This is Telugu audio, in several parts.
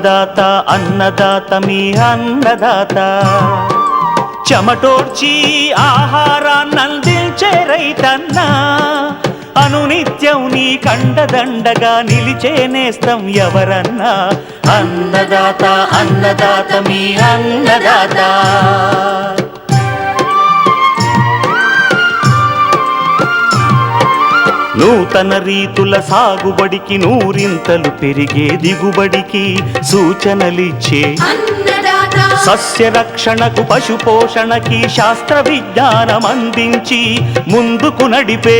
అన్నదాత అన్నదాత మీ అన్నదాత చెమటోడ్చి ఆహారాన్నందించే రైతన్నా అనునిత్యం నీ కండదండగా నిలిచే నేస్తం ఎవరన్నా అన్నదాత అన్నదాత మీ అన్నదాత నూతన రీతుల సాగుబడికి నూరింతలు పెరిగే దిగుబడికి సూచనలిచ్చే సస్య రక్షణకు పశు పోషణకి శాస్త్ర విజ్ఞానం అందించి ముందుకు నడిపే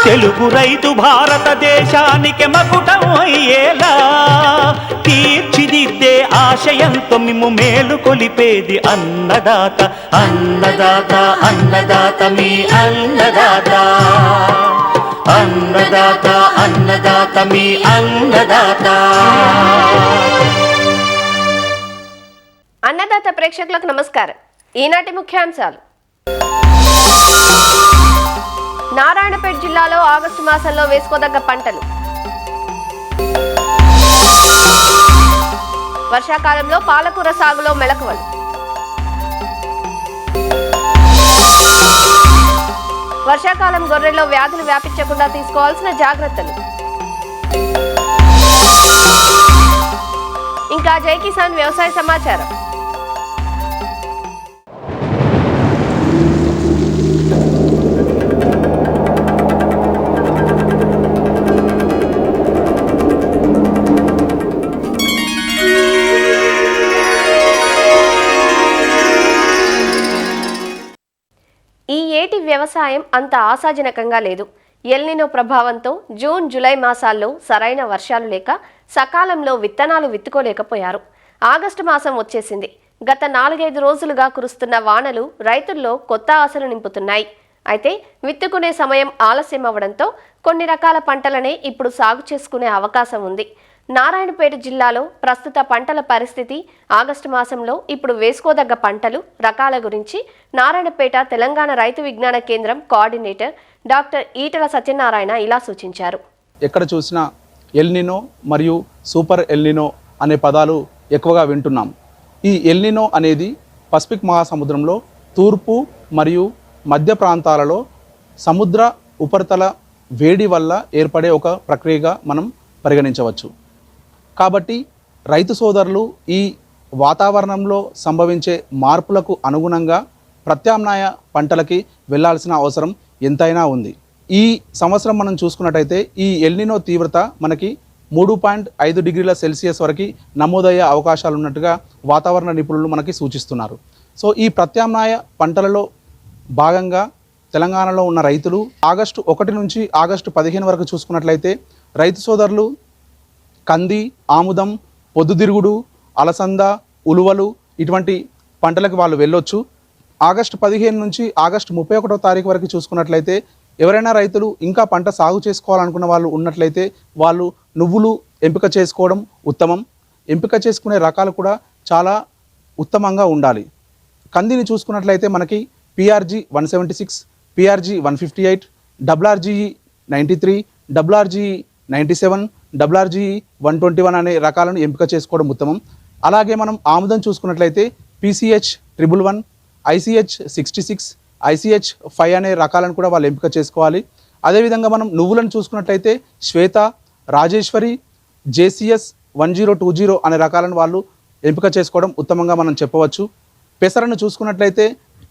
తెలుగు రైతు భారతదేశానికి మకుటం అయ్యేలా తీర్చిదిద్దే ఆశయంతో మిమ్ము మేలు కొలిపేది అన్నదాత అన్నదాత అన్నదాత మీ అన్నదాత అన్నదాత అన్నదాత మీ అన్నదాత. అన్నదాత ప్రేక్షకులకు నమస్కారం. ఈనాటి ముఖ్యాంశాలు. నారాయణపేట జిల్లాలో ఆగస్టు మాసంలో వేసుకోదగ్గ పంటలు. వర్షాకాలంలో పాలకూర సాగులో మెళకువలు. వర్షాకాలం గొర్రెల్లో వ్యాధులు వ్యాపించకుండా తీసుకోవాల్సిన జాగ్రత్తలు. ఇంకా జై కిసాన్ వ్యవసాయ సమాచారం. ఈ ఏటి వ్యవసాయం అంత ఆశాజనకంగా లేదు. ఎల్నినో ప్రభావంతో జూన్ జూలై మాసాల్లో సరైన వర్షాలు లేక సకాలంలో విత్తనాలు విత్తుకోలేకపోయారు. ఆగస్టు మాసం వచ్చేసింది. గత 4-5 రోజులుగా కురుస్తున్న వానలు రైతుల్లో కొత్త ఆశలు నింపుతున్నాయి. అయితే విత్తుకునే సమయం ఆలస్యం అవడంతో కొన్ని రకాల పంటలనే ఇప్పుడు సాగు చేసుకునే అవకాశం ఉంది. నారాయణపేట జిల్లాలో ప్రస్తుత పంటల పరిస్థితి, ఆగస్టు మాసంలో ఇప్పుడు వేసుకోదగ్గ పంటలు రకాల గురించి నారాయణపేట తెలంగాణ రైతు విజ్ఞాన కేంద్రం కోఆర్డినేటర్ డాక్టర్ ఈటల సత్యనారాయణ ఇలా సూచించారు. ఎక్కడ చూసినా ఎల్నినో మరియు సూపర్ ఎల్నినో అనే పదాలు ఎక్కువగా వింటున్నాం. ఈ ఎల్నినో అనేది పసిఫిక్ మహాసముద్రంలో తూర్పు మరియు మధ్య ప్రాంతాలలో సముద్ర ఉపరితల వేడి వల్ల ఏర్పడే ఒక ప్రక్రియగా మనం పరిగణించవచ్చు. కాబట్టి రైతు సోదరులు ఈ వాతావరణంలో సంభవించే మార్పులకు అనుగుణంగా ప్రత్యామ్నాయ పంటలకి వెళ్లాల్సిన అవసరం ఎంతైనా ఉంది. ఈ సంవత్సరం మనం చూసుకున్నట్టయితే ఈ ఎల్నినో తీవ్రత మనకి 3.5 డిగ్రీల సెల్సియస్ వరకు నమోదయ్యే అవకాశాలు ఉన్నట్టుగా వాతావరణ నిపుణులు మనకి సూచిస్తున్నారు. సో ఈ ప్రత్యామ్నాయ పంటలలో భాగంగా తెలంగాణలో ఉన్న రైతులు ఆగస్టు 1 నుంచి ఆగస్టు 15 వరకు చూసుకున్నట్లయితే రైతు సోదరులు కంది, ఆముదం, పొద్దుతిరుగుడు, అలసంద, ఉలువలు ఇటువంటి పంటలకు వాళ్ళు వెళ్ళొచ్చు. ఆగస్టు 15 నుంచి ఆగస్టు 31వ తారీఖు వరకు చూసుకున్నట్లయితే ఎవరైనా రైతులు ఇంకా పంట సాగు చేసుకోవాలనుకున్న వాళ్ళు ఉన్నట్లయితే వాళ్ళు నువ్వులు ఎంపిక చేసుకోవడం ఉత్తమం. ఎంపిక చేసుకునే రకాలు కూడా చాలా ఉత్తమంగా ఉండాలి. కందిని చూసుకున్నట్లయితే మనకి PRG 176, PRG 158, WRGE 93, WRGE 97, WRGE 121 అనే రకాలను ఎంపిక చేసుకోవడం ఉత్తమం. అలాగే మనం ఆముదం చూసుకున్నట్లయితే PCH 111, ICH 66, ICH 5 అనే రకాలను కూడా వాళ్ళు ఎంపిక చేసుకోవాలి. అదేవిధంగా మనం నువ్వులను చూసుకున్నట్లయితే శ్వేత, రాజేశ్వరి, JCS 1020 అనే రకాలను వాళ్ళు ఎంపిక చేసుకోవడం ఉత్తమంగా మనం చెప్పవచ్చు. పెసరను చూసుకున్నట్లయితే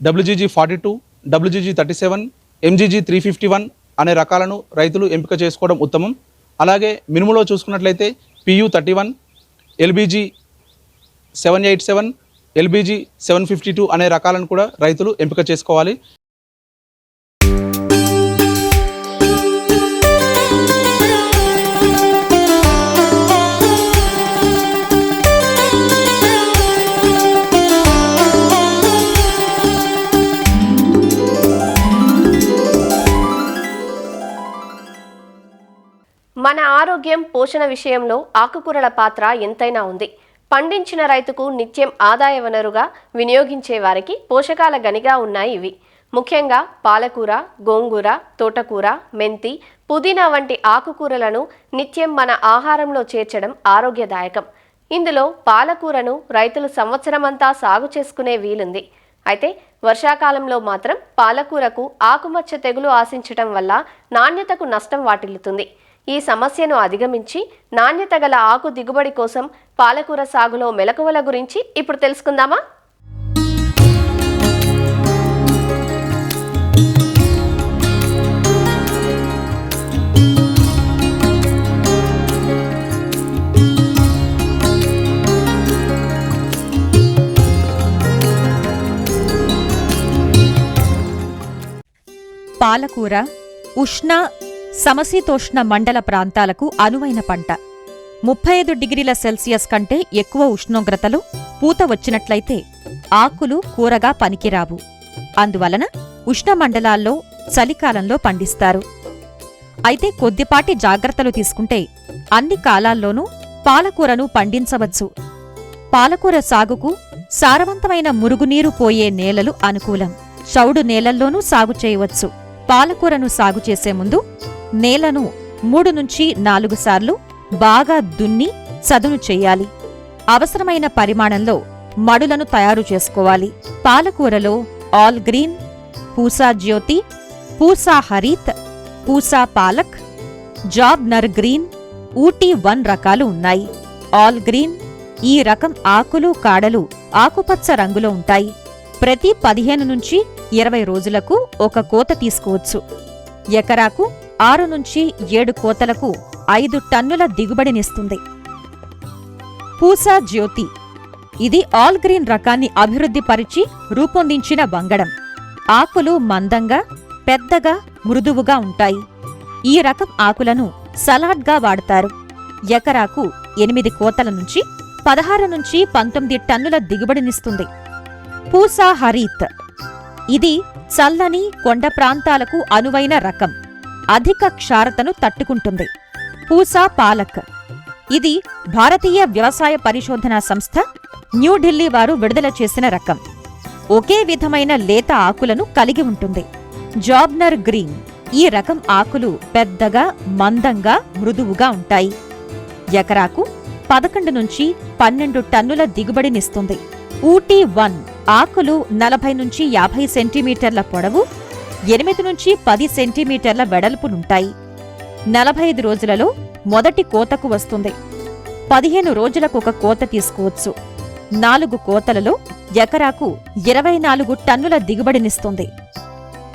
WGG 42, WGG 37, MGG 351 అనే రకాలను రైతులు ఎంపిక చేసుకోవడం ఉత్తమం. అలాగే మినుములో చూసుకున్నట్లయితే PU 31, LBG 787, LBG 752 అనే రకాలను కూడా రైతులు ఎంపిక చేసుకోవాలి. మన ఆరోగ్యం, పోషణ విషయంలో ఆకుకూరల పాత్ర ఎంతైనా ఉంది. పండించిన రైతుకు నిత్యం ఆదాయ వనరుగా వినియోగించే వారికి పోషకాల గనిగా ఉన్నాయి ఇవి. ముఖ్యంగా పాలకూర, గోంగూర, తోటకూర, మెంతి, పుదీనా వంటి ఆకుకూరలను నిత్యం మన ఆహారంలో చేర్చడం ఆరోగ్యదాయకం. ఇందులో పాలకూరను రైతులు సంవత్సరమంతా సాగు చేసుకునే వీలుంది. అయితే వర్షాకాలంలో మాత్రం పాలకూరకు ఆకుమచ్చ తెగులు ఆశించటం వల్ల నాణ్యతకు నష్టం వాటిల్లుతుంది. ఈ సమస్యను అధిగమించి నాణ్యత గల ఆకు దిగుబడి కోసం పాలకూర సాగులో మెలకువల గురించి ఇప్పుడు తెలుసుకుందామా? పాలకూర ఉష్ణ సమశీతోష్ణ మండల ప్రాంతాలకు అనువైన పంట. 35 డిగ్రీల సెల్సియస్ కంటే ఎక్కువ ఉష్ణోగ్రతలు పూత వచ్చినట్లయితే ఆకులు కూరగా పనికిరావు. అందువలన ఉష్ణమండలాల్లో చలికాలంలో పండిస్తారు. అయితే కొద్దిపాటి జాగ్రత్తలు తీసుకుంటే అన్ని కాలాల్లోనూ పాలకూరను పండించవచ్చు. పాలకూర సాగుకు సారవంతమైన మురుగునీరు పోయే నేలలు అనుకూలం. చౌడు నేలల్లోనూ సాగు చేయవచ్చు. పాలకూరను సాగు చేసే ముందు నేలను 3 నుంచి 4 సార్లు బాగా దున్ని చదును చెయ్యాలి. అవసరమైన పరిమాణంలో మడులను తయారు చేసుకోవాలి. పాలకూరలో ఆల్ గ్రీన్, పూసా జ్యోతి, పూసా హరీత్, పూసా పాలక్, జాబ్ నర్ గ్రీన్, ఊటీ 1 రకాలు ఉన్నాయి. ఆల్ గ్రీన్ ఈ రకం ఆకులు కాడలు ఆకుపచ్చ రంగులో ఉంటాయి. ప్రతి 15 నుంచి 20 రోజులకు ఒక కోత తీసుకోవచ్చు. ఎకరాకు 6 నుంచి 7 కోతలకు 5 టన్నుల దిగుబడినిస్తుంది. పూసా జ్యోతి ఇది ఆల్ గ్రీన్ రకాన్ని అభివృద్ధిపరిచి రూపొందించిన వంగడం. ఆకులు మందంగా, పెద్దగా, మృదువుగా ఉంటాయి. ఈ రకం ఆకులను సలాడ్గా వాడతారు. ఎకరాకు 8 కోతల నుంచి 16 నుంచి 19 టన్నుల దిగుబడినిస్తుంది. పూసా హరీత్ ఇది చల్లని కొండ ప్రాంతాలకు అనువైన రకం. అధిక క్షారతను తట్టుకుంటుంది. పూసా పాలక్ ఇది భారతీయ వ్యవసాయ పరిశోధనా సంస్థ న్యూఢిల్లీ వారు విడుదల చేసిన రకం. ఒకే విధమైన లేత ఆకులను కలిగి ఉంటుంది. జాబ్నర్ గ్రీన్ ఈ రకం ఆకులు పెద్దగా, మందంగా, మృదువుగా ఉంటాయి. ఎకరాకు 11 నుంచి 12 టన్నుల దిగుబడినిస్తుంది. ఊటీ 1 ఆకులు 40 నుంచి 50 సెంటీమీటర్ల పొడవు, 8 నుంచి 10 సెంటీమీటర్ల వెడల్పునుంటాయి. 45 రోజులలో మొదటి కోతకు వస్తుంది. 15 రోజులకొక కోత తీసుకోవచ్చు. 4 కోతలలో ఎకరాకు 24 టన్నుల దిగుబడినిస్తుంది.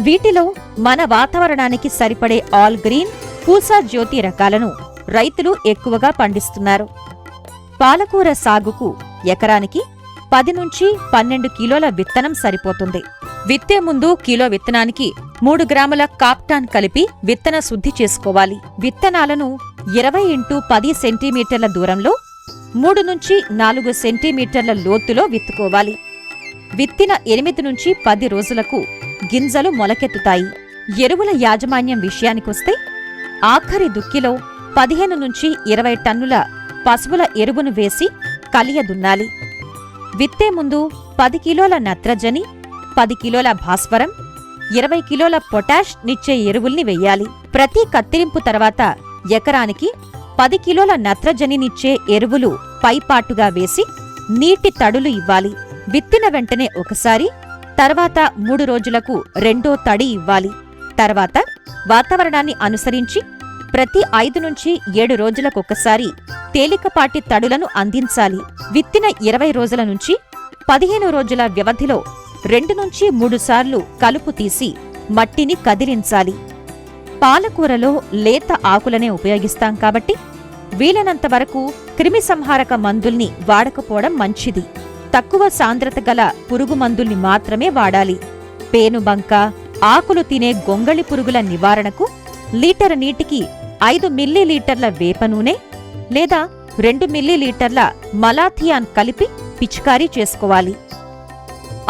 వీటిలో మన వాతావరణానికి సరిపడే ఆల్ గ్రీన్, పూసా జ్యోతి రకాలను రైతులు ఎక్కువగా పండిస్తున్నారు. పాలకూర సాగుకు ఎకరానికి 10 నుంచి 12 కిలోల విత్తనం సరిపోతుంది. విత్తే ముందు కిలో విత్తనానికి 3 గ్రాముల కాప్టాన్ కలిపి విత్తన శుద్ధి చేసుకోవాలి. విత్తనాలను 20 x 10 సెంటీమీటర్ల దూరంలో 3 నుంచి 4 సెంటీమీటర్ల లోతులో విత్తుకోవాలి. విత్తిన 8 నుంచి 10 రోజులకు గింజలు మొలకెత్తుతాయి. ఎరువుల యాజమాన్యం విషయానికొస్తే ఆఖరి దుక్కిలో 15 నుంచి 20 టన్నుల పశువుల ఎరువును వేసి కలియదున్నాలి. విత్తే ముందు 10 కిలోల నత్రజని, 10 కిలోల భాస్వరం, 20 కిలోల పొటాష్ నిచ్చే ఎరువుల్ని వెయ్యాలి. ప్రతి కత్తిరింపు తర్వాత ఎకరానికి 10 కిలోల నత్రజనినిచ్చే ఎరువులు పైపాటుగా వేసి నీటి తడులు ఇవ్వాలి. విత్తిన వెంటనే ఒకసారి, తర్వాత 3 రోజులకు రెండో తడి ఇవ్వాలి. తర్వాత వాతావరణాన్ని అనుసరించి ప్రతి 5 నుంచి 7 రోజులకొకసారి తేలికపాటి తడులను అందించాలి. విత్తిన 20 రోజుల నుంచి 15 రోజుల వ్యవధిలో 2 నుంచి 3 సార్లు కలుపు తీసి మట్టిని కదిలించాలి. పాలకూరలో లేత ఆకులనే ఉపయోగిస్తాం కాబట్టి వీలైనంతవరకు క్రిమిసంహారక మందుల్ని వాడకపోవడం మంచిది. తక్కువ సాంద్రత గల పురుగు మందుల్ని మాత్రమే వాడాలి. పేనుబంక, ఆకులు తినే గొంగళి పురుగుల నివారణకు లీటర్ నీటికి 5 మిల్లీలీటర్ల వేప నూనె లేదా 2 మిల్లీలీటర్ల మలాథియాన్ కలిపి పిచికారీ చేసుకోవాలి.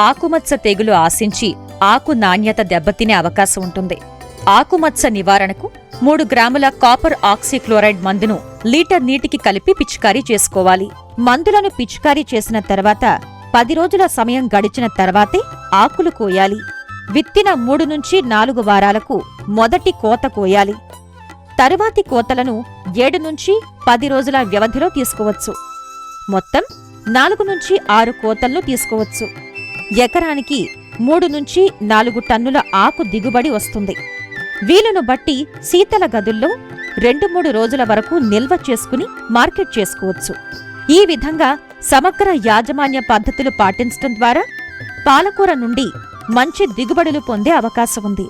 ఆకుమచ్చ తెగులు ఆశించి ఆకు నాణ్యత దెబ్బతినే అవకాశం ఉంటుంది. ఆకుమచ్చ నివారణకు 3 గ్రాముల కాపర్ ఆక్సీక్లోరైడ్ మందును లీటర్ నీటికి కలిపి పిచికారీ చేసుకోవాలి. మందులను పిచికారీ చేసిన తర్వాత 10 రోజుల సమయం గడిచిన తర్వాతే ఆకులు కోయాలి. విత్తిన 3 నుంచి 4 వారాలకు మొదటి కోత కోయాలి. తరువాతి కోతలను 7 నుంచి 10 రోజుల వ్యవధిలో తీసుకోవచ్చు. మొత్తం 4 నుంచి 6 కోతలను తీసుకోవచ్చు. ఎకరానికి 3 నుంచి 4 టన్నుల ఆకు దిగుబడి వస్తుంది. వీలును బట్టి శీతల గదుల్లో 2-3 రోజుల వరకు నిల్వ చేసుకుని మార్కెట్ చేసుకోవచ్చు. ఈ విధంగా సమగ్ర యాజమాన్య పద్ధతులు పాటించడం ద్వారా పాలకూర నుండి మంచి దిగుబడులు పొందే అవకాశం ఉంది.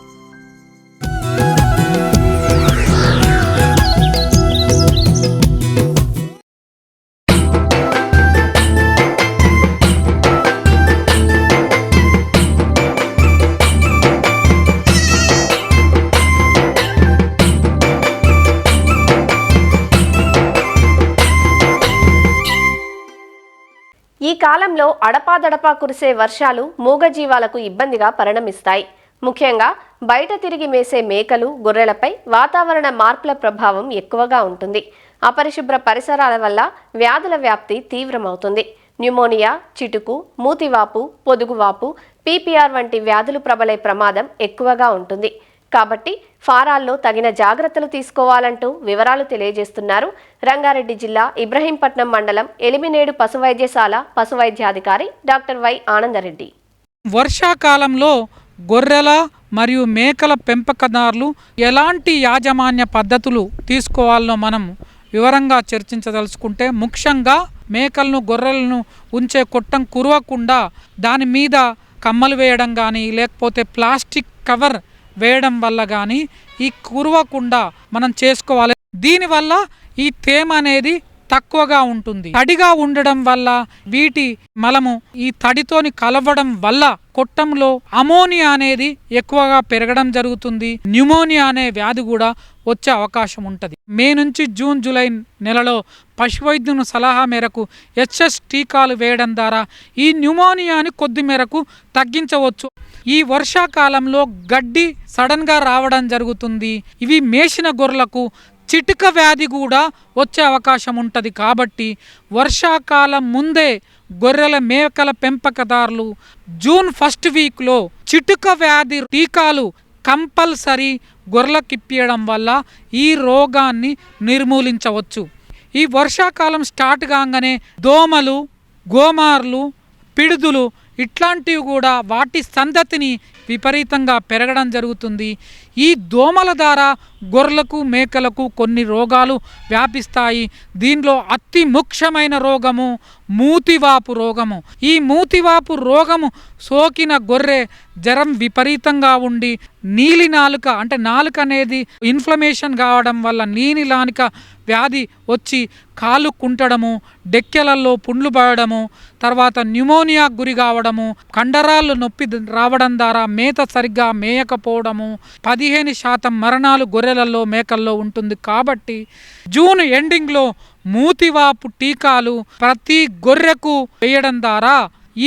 ఈ కాలంలో అడపాదడపా కురిసే వర్షాలు మూగజీవాలకు ఇబ్బందిగా పరిణమిస్తాయి. ముఖ్యంగా బయట తిరిగి మేసే మేకలు, గొర్రెలపై వాతావరణ మార్పుల ప్రభావం ఎక్కువగా ఉంటుంది. అపరిశుభ్ర పరిసరాల వల్ల వ్యాధుల వ్యాప్తి తీవ్రమవుతుంది. న్యూమోనియా, చిటుకు, మూతివాపు, పొదుగువాపు, పీపీఆర్ వంటి వ్యాధులు ప్రబలే ప్రమాదం ఎక్కువగా ఉంటుంది. కాబట్టి ఫారాల్లో తగిన జాగ్రత్తలు తీసుకోవాలంటూ వివరాలు తెలియజేస్తున్నారు రంగారెడ్డి జిల్లా ఇబ్రహీంపట్నం మండలం ఎలిమినేడు పశువైద్యశాల పశువైద్యాధికారి డాక్టర్ వై ఆనందరెడ్డి. వర్షాకాలంలో గొర్రెల మరియు మేకల పెంపకదారులు ఎలాంటి యాజమాన్య పద్ధతులు తీసుకోవాలో మనం వివరంగా చర్చించదలుచుకుంటే, ముఖ్యంగా మేకలను, గొర్రెలను ఉంచే కొట్టం కురవకుండా దాని మీద కమ్మలు వేయడం కానీ, లేకపోతే ప్లాస్టిక్ కవర్ వేయడం వల్ల కానీ ఈ కురవకుండా మనం చేసుకోవాలి. దీనివల్ల ఈ తేమ అనేది తక్కువగా ఉంటుంది. తడిగా ఉండడం వల్ల వీటి మలము ఈ తడితోని కలవడం వల్ల కొట్టంలో అమోనియా అనేది ఎక్కువగా పెరగడం జరుగుతుంది. న్యూమోనియా అనే వ్యాధి కూడా వచ్చే అవకాశం ఉంటుంది. మే నుంచి జూన్, జూలై నెలలో పశువైద్యుని సలహా మేరకు హెచ్ఎస్ టీకాలు వేయడం ద్వారా ఈ న్యూమోనియాని కొద్ది మేరకు తగ్గించవచ్చు. ఈ వర్షాకాలంలో గడ్డి సడన్గా రావడం జరుగుతుంది. ఇవి మేసిన గొర్రెలకు చిటుక వ్యాధి కూడా వచ్చే అవకాశం ఉంటుంది. కాబట్టి వర్షాకాలం ముందే గొర్రెల, మేకల పెంపకదారులు జూన్ 1st వీక్లో చిటుక వ్యాధి టీకాలు కంపల్సరీ గొర్రెలకు ఇప్పించడం వల్ల ఈ రోగాన్ని నిర్మూలించవచ్చు. ఈ వర్షాకాలం స్టార్ట్ కాగానే దోమలు, గోమార్లు, పిడుదులు ఇట్లాంటివి కూడా వాటి సంతతిని విపరీతంగా పెరగడం జరుగుతుంది. ఈ దోమల ద్వారా గొర్రెలకు, మేకలకు కొన్ని రోగాలు వ్యాపిస్తాయి. దీనిలో అతి ముఖ్యమైన రోగము మూతివాపు రోగము. ఈ మూతివాపు రోగము సోకిన గొర్రె జ్వరం విపరీతంగా ఉండి నీలి నాలుక, అంటే నాలుక అనేది ఇన్ఫ్లమేషన్ కావడం వల్ల నీలి నాలుక వ్యాధి వచ్చి కాలు కుంటడము, డెక్కెలలో పుండ్లు పడడము, తర్వాత న్యూమోనియా గురి కావడము, కండరాలు నొప్పి రావడం ద్వారా మేత సరిగ్గా మేయకపోవడము, 15% మరణాలు గొర్రెలలో, మేకల్లో ఉంటుంది. కాబట్టి జూన్ ఎండింగ్లో మూతివాపు టీకాలు ప్రతి గొర్రెకు వేయడం ద్వారా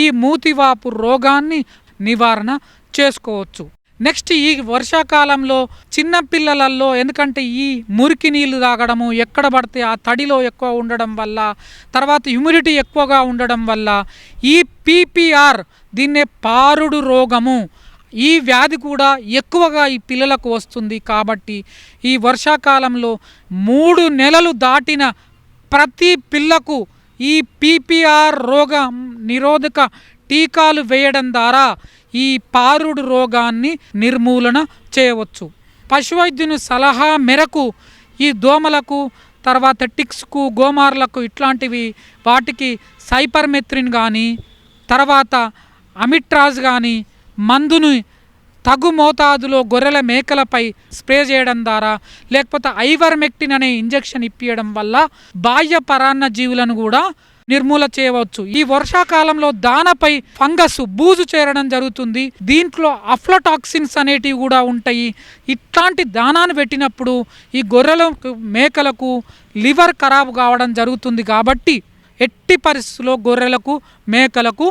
ఈ మూతివాపు రోగాన్ని నివారణ చేసుకోవచ్చు. నెక్స్ట్, ఈ వర్షాకాలంలో చిన్న పిల్లలలో, ఎందుకంటే ఈ మురికి నీళ్లు తాగడము, ఎక్కడ పడితే ఆ తడిలో ఎక్కువ ఉండడం వల్ల, తర్వాత హ్యూమిడిటీ ఎక్కువగా ఉండడం వల్ల ఈ పీపీఆర్, దీన్నే పారుడు రోగము, ఈ వ్యాధి కూడా ఎక్కువగా ఈ పిల్లలకు వస్తుంది. కాబట్టి ఈ వర్షాకాలంలో 3 నెలలు దాటిన ప్రతి పిల్లకు ఈ పీపీఆర్ రోగ నిరోధక టీకాలు వేయడం ద్వారా ఈ పారుడు రోగాన్ని నిర్మూలన చేయవచ్చు. పశువైద్యుని సలహా మేరకు ఈ దోమలకు, తర్వాత టిక్స్కు, గోమార్లకు ఇట్లాంటివి వాటికి సైపర్మెత్రిన్ కానీ, తర్వాత అమిట్రాజ్ కానీ మందుని తగు మోతాదులో గొర్రెల, మేకలపై స్ప్రే చేయడం ద్వారా, లేకపోతే ఐవర్మెక్టిన్ అనే ఇంజెక్షన్ ఇప్పించడం వల్ల బాహ్య పరాన్న జీవులను కూడా నిర్మూలన చేయవచ్చు. ఈ వర్షాకాలంలో దానపై ఫంగస్, బూజు చేరడం జరుగుతుంది. దీంట్లో అఫ్లటాక్సిన్స్ అనేటివి కూడా ఉంటాయి. ఇట్లాంటి దానాన్ని పెట్టినప్పుడు ఈ గొర్రెలకు, మేకలకు లివర్ ఖరాబు కావడం జరుగుతుంది. కాబట్టి ఎట్టి పరిస్థితుల్లో గొర్రెలకు, మేకలకు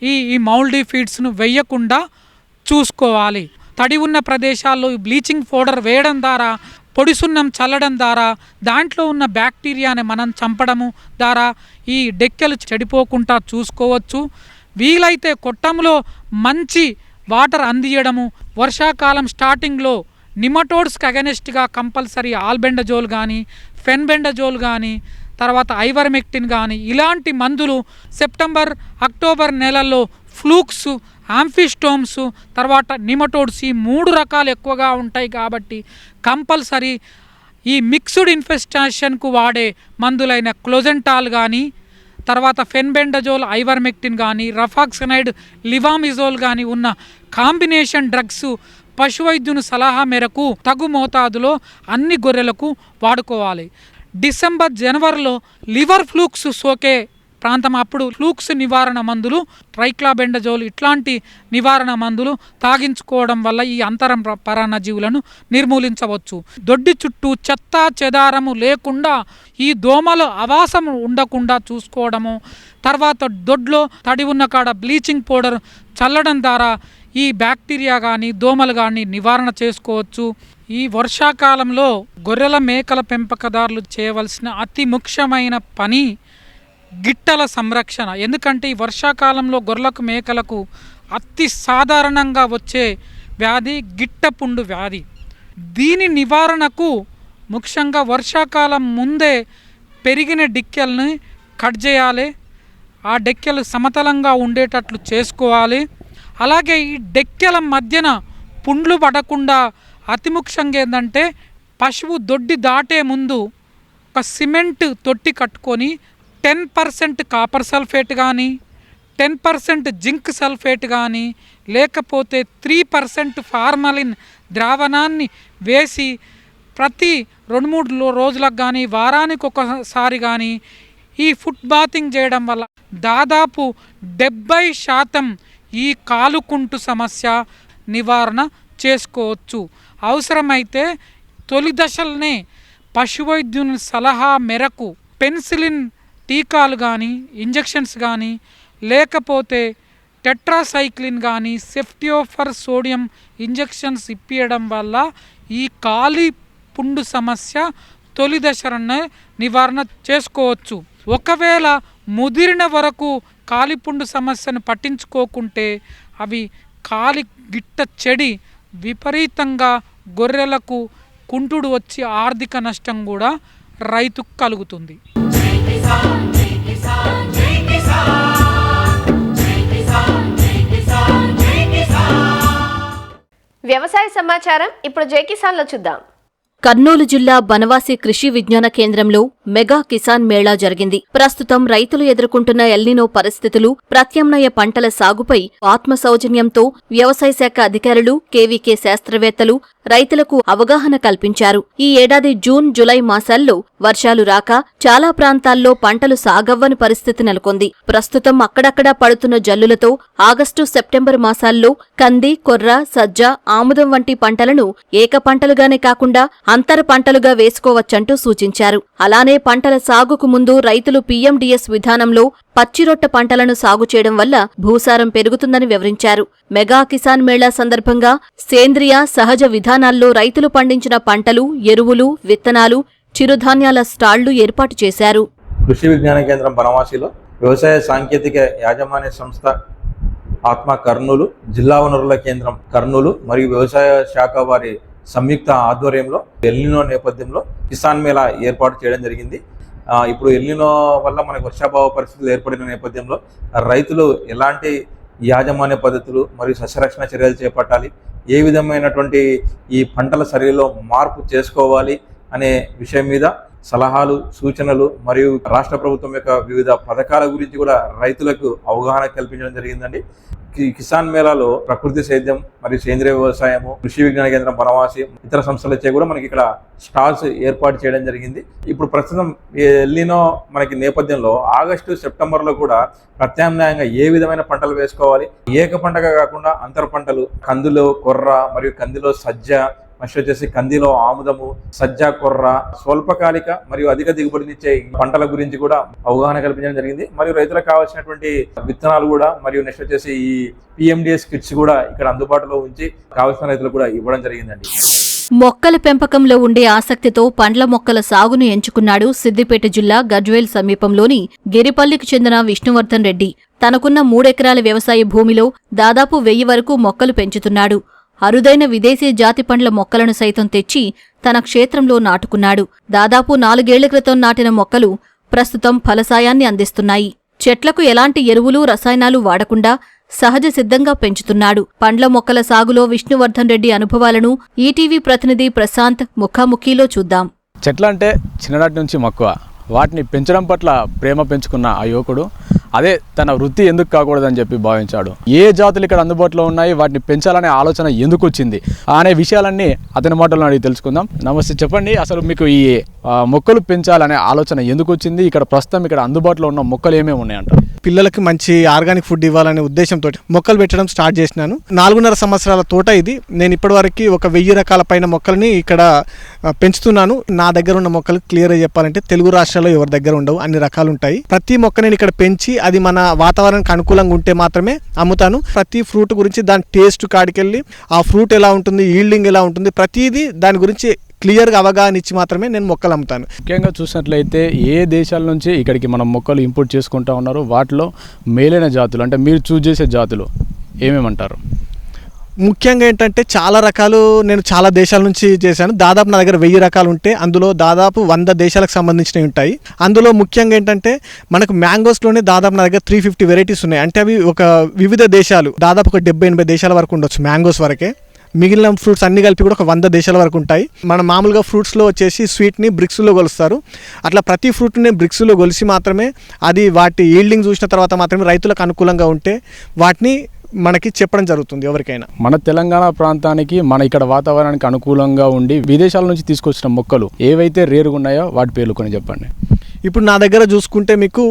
ఈ మౌల్డీ ఫీడ్స్ను వేయకుండా చూసుకోవాలి. తడి ఉన్న ప్రదేశాల్లో బ్లీచింగ్ పౌడర్ వేయడం ద్వారా, పొడి సున్నం చల్లడం ద్వారా, దాంట్లో ఉన్న బ్యాక్టీరియాని మనం చంపడము ద్వారా ఈ డెక్కెలు చెడిపోకుండా చూసుకోవచ్చు. వీలైతే కొట్టంలో మంచి వాటర్ అందియడము. వర్షాకాలం స్టార్టింగ్లో నిమటోడ్స్కి అగెనెస్ట్గా కంపల్సరీ ఆల్బెండజోల్ కానీ, ఫెన్బెండజోల్ కానీ, తర్వాత ఐవర్మెక్టిన్ కానీ ఇలాంటి మందులు సెప్టెంబర్ అక్టోబర్ నెలల్లో ఫ్లూక్స్, యాంఫిస్టోమ్స్, తర్వాత నిమటోడ్స్ ఈ 3 రకాలు ఎక్కువగా ఉంటాయి కాబట్టి కంపల్సరీ ఈ మిక్స్డ్ ఇన్ఫెస్టేషన్కు వాడే మందులైన క్లోజెంటాల్ కానీ, తర్వాత ఫెన్బెండజోల్, ఐవర్మెక్టిన్ కానీ, రఫాక్సనైడ్, లివామిజోల్ కానీ ఉన్న కాంబినేషన్ డ్రగ్స్ పశువైద్యుని సలహా మేరకు తగు మోతాదులో అన్ని గొర్రెలకు వాడుకోవాలి. డిసెంబర్ జనవరిలో లివర్ ఫ్లూక్స్ సోకే ప్రాంతం అప్పుడు ఫ్లూక్స్ నివారణ మందులు, ట్రైక్లాబెండజోల్ ఇట్లాంటి నివారణ మందులు తాగించుకోవడం వల్ల ఈ అంతరం పరాన్నజీవులను నిర్మూలించవచ్చు. దొడ్డి చుట్టూ చెత్త చెదారము లేకుండా ఈ దోమలు ఆవాసం ఉండకుండా చూసుకోవడము, తర్వాత దొడ్లో తడి ఉన్న కాడ బ్లీచింగ్ పౌడర్ చల్లడం ద్వారా ఈ బ్యాక్టీరియా కానీ దోమలు కానీ నివారణ చేసుకోవచ్చు. ఈ వర్షాకాలంలో గొర్రెల మేకల పెంపకదారులు చేయవలసిన అతి ముఖ్యమైన పని గిట్టల సంరక్షణ. ఎందుకంటే ఈ వర్షాకాలంలో గొర్రెలకు మేకలకు అతి సాధారణంగా వచ్చే వ్యాధి గిట్టపుండు వ్యాధి. దీని నివారణకు ముఖ్యంగా వర్షాకాలం ముందే పెరిగిన డెక్కెల్ని కట్ చేయాలి, ఆ డెక్కెలు సమతలంగా ఉండేటట్లు చేసుకోవాలి. అలాగే ఈ డెక్కెల మధ్యన పుండ్లు పడకుండా అతి ముఖ్యంగా ఏంటంటే పశువు దొడ్డి దాటే ముందు ఒక సిమెంట్ తొట్టి కట్టుకొని 10% కాపర్ సల్ఫేట్ కానీ, 10% జింక్ సల్ఫేట్ కానీ, లేకపోతే 3% ఫార్మలిన్ ద్రావణాన్ని వేసి ప్రతి 2-3 రోజులకు కానీ వారానికి ఒకసారి కానీ ఈ ఫుట్ బాతింగ్ చేయడం వల్ల దాదాపు 70% ఈ కాలుకుంటు సమస్య నివారణ చేసుకోవచ్చు. అవసరమైతే తొలి దశలనే పశువైద్యుని సలహా మేరకు పెన్సిలిన్ టీకాలు కానీ, ఇంజెక్షన్స్ కానీ, లేకపోతే టెట్రాసైక్లిన్ కానీ, సెఫ్టియోఫర్ సోడియం ఇంజెక్షన్స్ ఇప్పించడం వల్ల ఈ కాలి పుండు సమస్య తొలి దశలోనే నివారణ చేసుకోవచ్చు. ఒకవేళ ముదిరిన వరకు కాలిపుండు సమస్యను పట్టించుకోకుంటే అవి కాలి గిట్ట చెడి విపరీతంగా గొర్రెలకు కుంటుడు వచ్చి ఆర్థిక నష్టం కూడా రైతుకు కలుగుతుంది. వ్యవసాయ సమాచారం ఇప్పుడు జై కిసాన్లో చూద్దాం. కర్నూలు జిల్లా బనవాసి కృషి విజ్ఞాన కేంద్రంలో మెగా కిసాన్ మేళా జరిగింది. ప్రస్తుతం రైతులు ఎదుర్కొంటున్న ఎల్నినో పరిస్థితులు, ప్రత్యామ్నాయ పంటల సాగుపై ఆత్మ సౌజన్యంతో వ్యవసాయ శాఖ అధికారులు, కేవీకే శాస్త్రవేత్తలు రైతులకు అవగాహన కల్పించారు. ఈ ఏడాది జూన్, జులై మాసాల్లో వర్షాలు రాక చాలా ప్రాంతాల్లో పంటలు సాగవ్వని పరిస్థితి నెలకొంది. ప్రస్తుతం అక్కడక్కడా పడుతున్న జల్లులతో ఆగస్టు, సెప్టెంబర్ మాసాల్లో కంది, కొర్ర, సజ్జ, ఆముదం వంటి పంటలను ఏక పంటలుగానే కాకుండా అంతర పంటలుగా వేసుకోవచ్చంటూ సూచించారు. అలానే పంటల సాగుకు ముందు రైతులు పీఎండీఎస్ విధానంలో పచ్చిరొట్ట పంటలను సాగు చేయడం వల్ల భూసారం పెరుగుతుందని వివరించారు. మెగా కిసాన్ మేళా సందర్భంగా సేంద్రియ, సహజ విధానాల్లో రైతులు పండించిన పంటలు, ఎరువులు, విత్తనాలు, చిరుధాన్యాల స్టాళ్లు ఏర్పాటు చేశారు. కృషి విజ్ఞాన కేంద్రం బనవాసిలో వ్యవసాయ సాంకేతిక యాజమాన్య సంస్థ ఆత్మ కర్నూలు, జిల్లా వనరుల కేంద్రం కర్నూలు మరియు వ్యవసాయ శాఖ వారి సంయుక్త ఆధ్వర్యంలో ఎల్నినో నేపథ్యంలో కిసాన్ మేళా ఏర్పాటు చేయడం జరిగింది. ఇప్పుడు ఎల్నినో వల్ల మనకు వర్షాభావ పరిస్థితులు ఏర్పడిన నేపథ్యంలో రైతులు ఎలాంటి యాజమాన్య పద్ధతులు మరియు సస్యరక్షణ చర్యలు చేపట్టాలి, ఏ విధమైనటువంటి ఈ పంటల సర్వేలో మార్పు చేసుకోవాలి అనే విషయం మీద సలహాలు, సూచనలు మరియు రాష్ట్ర ప్రభుత్వం యొక్క వివిధ పథకాల గురించి కూడా రైతులకు అవగాహన కల్పించడం జరిగిందండి. కిసాన్ మేళాలో ప్రకృతి సేద్యం మరియు సేంద్రియ వ్యవసాయము, కృషి విజ్ఞాన కేంద్రం బనవాసి, ఇతర సంస్థలచే కూడా మనకి ఇక్కడ స్టాల్స్ ఏర్పాటు చేయడం జరిగింది. ఇప్పుడు ప్రస్తుతం ఎల్నినో మనకి నేపథ్యంలో ఆగస్టు, సెప్టెంబర్లో కూడా ప్రత్యామ్నాయంగా ఏ విధమైన పంటలు వేసుకోవాలి, ఏక పంటగా కాకుండా అంతర పంటలు, కందులో కొర్ర మరియు కందిలో సజ్జ, నెక్స్ట్ వచ్చేసి కందిలో ఆముదము, సజ్జ, కొర్ర, స్వల్పకాలిక మరియు అధిక దిగుబడినిచ్చే పంటల గురించి కూడా అవగాహన కల్పించడం జరిగింది. మరియు రైతులకు కావాల్సినటువంటి విత్తనాలు కూడా మరియు నెక్స్ట్ వచ్చేసి ఈ పిఎండిఎస్ కిట్స్ కూడా ఇక్కడ అందుబాటులో ఉంచి కావాల్సిన రైతులకు కూడా ఇవ్వడం జరిగిందండి. మొక్కల పెంపకంలో ఉండే ఆసక్తితో పండ్ల మొక్కల సాగును ఎంచుకున్నాడు సిద్దిపేట జిల్లా గజ్వేల్ సమీపంలోని గిరిపల్లికి చెందిన విష్ణువర్ధన్ రెడ్డి. తనకున్న 3 ఎకరాల వ్యవసాయ భూమిలో దాదాపు 1000 వరకు మొక్కలు పెంచుతున్నాడు. అరుదైన విదేశీ జాతి పండ్ల మొక్కలను సైతం తెచ్చి తన క్షేత్రంలో నాటుకున్నాడు. దాదాపు 4 ఏళ్ల క్రితం నాటిన మొక్కలు ప్రస్తుతం ఫలసాయాన్ని అందిస్తున్నాయి. చెట్లకు ఎలాంటి ఎరువులు రసాయనాలు వాడకుండా సహజ సిద్ధంగా పెంచుతున్నాడు. పండ్ల మొక్కల సాగులో విష్ణువర్ధన్ రెడ్డి అనుభవాలను ఈటీవీ ప్రతినిధి ప్రశాంత్ ముఖాముఖిలో చూద్దాం. చెట్లంటే చిన్ననాటి నుంచి మక్కువ, వాటిని పెంచడం పట్ల ప్రేమ పెంచుకున్న ఆ యువకుడు అదే తన వృత్తి ఎందుకు కాకూడదని చెప్పి భావించాడు. ఏ జాతులు ఇక్కడ అందుబాటులో ఉన్నాయి, వాటిని పెంచాలనే ఆలోచన ఎందుకు వచ్చింది అనే విషయాలన్నీ అతని మాటల్లో అడిగి తెలుసుకుందాం. నమస్తే, చెప్పండి, అసలు మీకు ఈ మొక్కలు పెంచాలనే ఆలోచన ఎందుకు వచ్చింది? ఇక్కడ ప్రస్తుతం ఇక్కడ అందుబాటులో ఉన్న మొక్కలు ఏమేమి ఉన్నాయంట? పిల్లలకి మంచి ఆర్గానిక్ ఫుడ్ ఇవ్వాలనే ఉద్దేశంతో మొక్కలు పెట్టడం స్టార్ట్ చేసినాను. 4.5 సంవత్సరాల తోట ఇది. నేను ఇప్పటివరకు ఒక 1000 రకాల పైన మొక్కల్ని ఇక్కడ పెంచుతున్నాను. నా దగ్గర ఉన్న మొక్కలు క్లియర్గా చెప్పాలంటే తెలుగు రాష్ట్రాల్లో ఎవరి దగ్గర ఉండవు, అన్ని రకాలు ఉంటాయి. ప్రతి మొక్క నేను ఇక్కడ పెంచి అది మన వాతావరణానికి అనుకూలంగా ఉంటే మాత్రమే అమ్ముతాను. ప్రతి ఫ్రూట్ గురించి దాని టేస్ట్ కాడికెళ్ళి ఆ ఫ్రూట్ ఎలా ఉంటుంది, ఈల్డింగ్ ఎలా ఉంటుంది, ప్రతిదీ దాని గురించి క్లియర్గా అవగాహన ఇచ్చి మాత్రమే నేను మొక్కలు అమ్ముతాను. ముఖ్యంగా చూసినట్లయితే ఏ దేశాల నుంచి ఇక్కడికి మనం మొక్కలు ఇంపోర్ట్ చేసుకుంటా ఉన్నారు, వాటిలో మేలైన జాతులు అంటే మీరు చూస్ చేసే జాతులు ఏమేమంటారు? ముఖ్యంగా ఏంటంటే చాలా రకాలు నేను చాలా దేశాల నుంచి చేశాను. దాదాపు నా దగ్గర 1000 రకాలు ఉంటే అందులో దాదాపు 100 దేశాలకు సంబంధించినవి ఉంటాయి. అందులో ముఖ్యంగా ఏంటంటే మనకు మ్యాంగోస్లోనే దాదాపు నా దగ్గర 350 వెరైటీస్ ఉన్నాయి. అంటే అవి ఒక వివిధ దేశాలు, దాదాపు ఒక 70-80 దేశాల వరకు ఉండొచ్చు మ్యాంగోస్ వరకే. మిగిలిన ఫ్రూట్స్ అన్ని కలిపి కూడా ఒక 100 దేశాల వరకు ఉంటాయి. మన మామూలుగా ఫ్రూట్స్లో వచ్చేసి స్వీట్ని బ్రిక్స్లో కొలుస్తారు. అట్లా ప్రతి ఫ్రూట్ని బ్రిక్స్లో కొలిసి మాత్రమే అది వాటి ఈల్డింగ్ చూసిన తర్వాత మాత్రమే రైతులకు అనుకూలంగా ఉంటే వాటిని మనకి చెప్పడం జరుగుతుంది ఎవరికైనా. మన తెలంగాణ ప్రాంతానికి మన ఇక్కడ వాతావరణానికి అనుకూలంగా ఉండి విదేశాల నుంచి తీసుకొచ్చిన మొక్కలు ఏవైతే రేరుగా ఉన్నాయో వాటి పేర్లు కొన్ని చెప్పండి. ఇప్పుడు నా దగ్గర చూసుకుంటే మీకు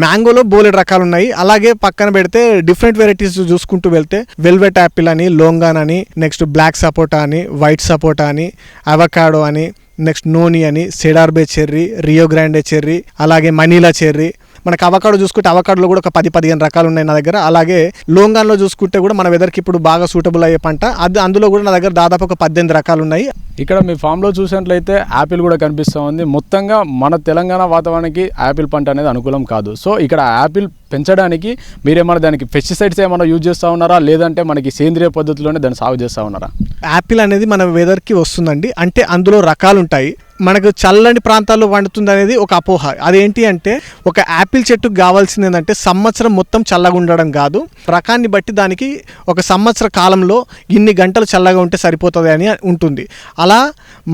మ్యాంగోలో బోలెడు రకాలు ఉన్నాయి. అలాగే పక్కన పెడితే డిఫరెంట్ వెరైటీస్ చూసుకుంటూ వెళ్తే వెల్వెట్ యాపిల్ అని, లోంగాన్ అని, నెక్స్ట్ బ్లాక్ సపోటా అని, వైట్ సపోటా అని, అవకాడో అని, నెక్స్ట్ నోని అని, సెడార్బే చెర్రీ, రియో గ్రాండే చెర్రీ, అలాగే మనీలా చెర్రీ. మనకు అవకాడో చూసుకుంటే అవకాడోలో కూడా ఒక 10-15 రకాలు ఉన్నాయి నా దగ్గర. అలాగే లోంగాన్లో చూసుకుంటే కూడా మన వెదర్కి ఇప్పుడు బాగా సూటబుల్ అయ్యే పంట అది, అందులో కూడా నా దగ్గర దాదాపు ఒక 18 రకాలు ఉన్నాయి. ఇక్కడ మీ ఫామ్లో చూసినట్లయితే యాపిల్ కూడా కనిపిస్తూ ఉంది. మొత్తంగా మన తెలంగాణ వాతావరణానికి యాపిల్ పంట అనేది అనుకూలం కాదు. సో ఇక్కడ యాపిల్ పెంచడానికి మీరేమన్నా దానికి పెస్టిసైడ్స్ ఏమైనా యూజ్ చేస్తూ ఉన్నారా, లేదంటే మనకి సేంద్రియ పద్ధతిలోనే దాన్ని సాగు చేస్తూ ఉన్నారా? యాపిల్ అనేది మన వెదర్కి వస్తుందండి. అంటే అందులో రకాలు ఉంటాయి. మనకు చల్లని ప్రాంతాల్లో పండుతుంది అనేది ఒక అపోహ. అదేంటి అంటే ఒక యాపిల్ చెట్టుకు కావాల్సింది ఏంటంటే సంవత్సరం మొత్తం చల్లగా ఉండడం కాదు, రకాన్ని బట్టి దానికి ఒక సంవత్సర కాలంలో ఇన్ని గంటలు చల్లగా ఉంటే సరిపోతుంది అని ఉంటుంది. అలా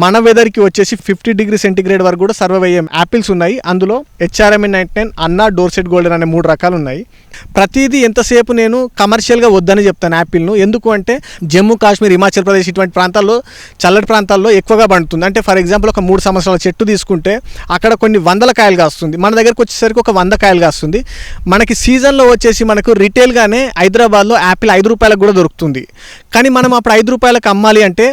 మన వెదర్కి వచ్చేసి 50 డిగ్రీ సెంటీగ్రేడ్ వరకు కూడా సర్వైవ్ అయ్యే యాపిల్స్ ఉన్నాయి. అందులో HRMA 99, అన్నా, డోర్సెట్ గోల్డెన్ అనే 3 రకాలు ఉన్నాయి. ప్రతిదీ ఎంతసేపు నేను కమర్షియల్గా వద్దని చెప్తాను యాపిల్ను. ఎందుకు అంటే జమ్మూ కాశ్మీర్, హిమాచల్ ప్రదేశ్ ఇటువంటి ప్రాంతాల్లో చల్లటి ప్రాంతాల్లో ఎక్కువగా పండుతుంది. అంటే ఫర్ ఎగ్జాంపుల్ ఒక 3 సంవత్సరాల చెట్టు తీసుకుంటే అక్కడ కొన్ని 100 కాయలు కాస్తుంది, మన దగ్గరకు వచ్చేసరికి ఒక 100 కాయలు కాస్తుంది. మనకి సీజన్లో వచ్చేసి మనకు రిటైల్గానే హైదరాబాద్లో యాపిల్ 5 రూపాయలకు కూడా దొరుకుతుంది. కానీ మనం అప్పుడు 5 రూపాయలకు అమ్మాలి అంటే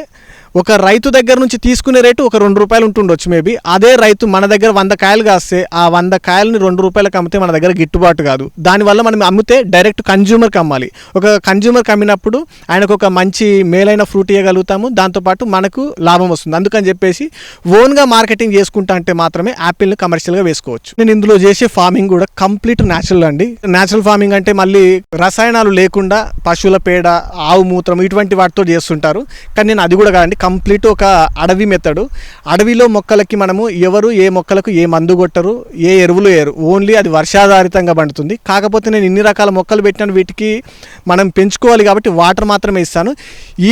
ఒక రైతు దగ్గర నుంచి తీసుకునే రేటు ఒక 2 రూపాయలు ఉంటుండొచ్చు మేబీ. అదే రైతు మన దగ్గర 100 కాయలు కాస్తే ఆ 100 కాయలని 2 రూపాయలకు అమ్మితే మన దగ్గర గిట్టుబాటు కాదు. దానివల్ల మనం అమ్మితే డైరెక్ట్ కన్జ్యూమర్కి అమ్మాలి. ఒక కన్జ్యూమర్కి అమ్మినప్పుడు ఆయనకు ఒక మంచి మేలైన ఫ్రూట్ ఇవ్వగలుగుతాము, దాంతోపాటు మనకు లాభం వస్తుంది. అందుకని చెప్పేసి ఓన్గా మార్కెటింగ్ చేసుకుంటా అంటే మాత్రమే యాపిల్ని కమర్షియల్గా వేసుకోవచ్చు. నేను ఇందులో చేసే ఫార్మింగ్ కూడా కంప్లీట్ న్యాచురల్ అండి. న్యాచురల్ ఫార్మింగ్ అంటే మళ్ళీ రసాయనాలు లేకుండా పశువుల పేడ, ఆవు మూత్రం ఇటువంటి వాటితో చేస్తుంటారు. కానీ నేను అది కూడా కాదండి, కంప్లీట్ ఒక అడవి మెథడు. అడవిలో మొక్కలకి మనము ఎవరు ఏ మొక్కలకు ఏ మందు కొట్టరు, ఏ ఎరువులు వేయరు, ఓన్లీ అది వర్షాధారితంగా పండుతుంది. కాకపోతే నేను ఇన్ని రకాల మొక్కలు పెట్టినాను, వీటికి మనం పెంచుకోవాలి కాబట్టి వాటర్ మాత్రమే ఇస్తాను.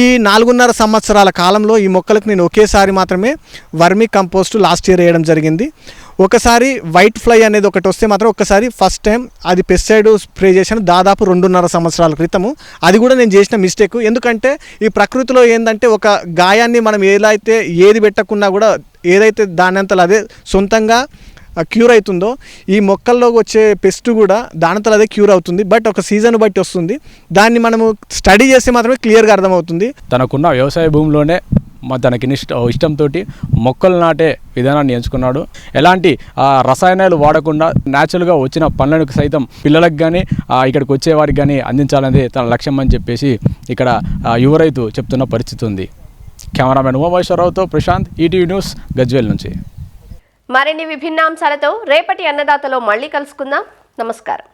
ఈ 4.5 సంవత్సరాల కాలంలో ఈ మొక్కలకు నేను ఒకేసారి మాత్రమే వర్మీ కంపోస్ట్ లాస్ట్ ఇయర్ వేయడం జరిగింది. ఒకసారి వైట్ ఫ్లై అనేది ఒకటి వస్తే మాత్రం ఒక్కసారి ఫస్ట్ టైం అది పెస్టిసైడ్ స్ప్రే చేశాను దాదాపు 2.5 సంవత్సరాల క్రితము. అది కూడా నేను చేసిన మిస్టేక్. ఎందుకంటే ఈ ప్రకృతిలో ఏంటంటే ఒక గాయాన్ని మనం ఏది పెట్టకున్నా కూడా ఏదైతే దానంతలో అదే సొంతంగా క్యూర్ అవుతుందో ఈ మొక్కల్లో వచ్చే పెస్ట్ కూడా దానంతలో అదే క్యూర్ అవుతుంది. బట్ ఒక సీజన్ బట్టి వస్తుంది. దాన్ని మనము స్టడీ చేస్తే మాత్రమే క్లియర్గా అర్థమవుతుంది. తనకున్న వ్యవసాయ భూమిలోనే తనకి ఇష్టంతో మొక్కలు నాటే విధానాన్ని ఎంచుకున్నాడు. ఎలాంటి రసాయనాలు వాడకుండా న్యాచురల్గా వచ్చిన పనులకు సైతం పిల్లలకు కానీ ఇక్కడికి వచ్చే వారికి కానీ అందించాలనేది తన లక్ష్యం అని చెప్పేసి ఇక్కడ యువ రైతు చెప్తున్న పరిస్థితి ఉంది. కెమెరామెన్ ఉమామహేశ్వరరావుతో ప్రశాంత్, ఈటీవీ న్యూస్, గజ్వేల్ నుంచి. మరిన్ని విభిన్న అంశాలతో రేపటి అన్నదాతలో మళ్ళీ కలుసుకుందాం. నమస్కారం.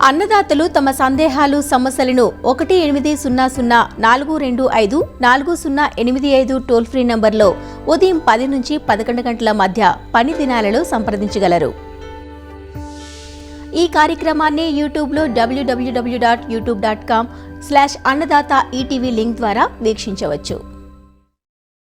అన్నదాతలు తమ సందేహాలు సమస్యలను 1800-425-4085 టోల్ ఫ్రీ నంబర్లో ఉదయం 10 నుంచి 11 గంటల మధ్య పని దినాలలో సంప్రదించగలరు. ఈ కార్యక్రమాన్ని యూట్యూబ్లో www.youtube.com/annadata ETV లింక్ ద్వారా వీక్షించవచ్చు.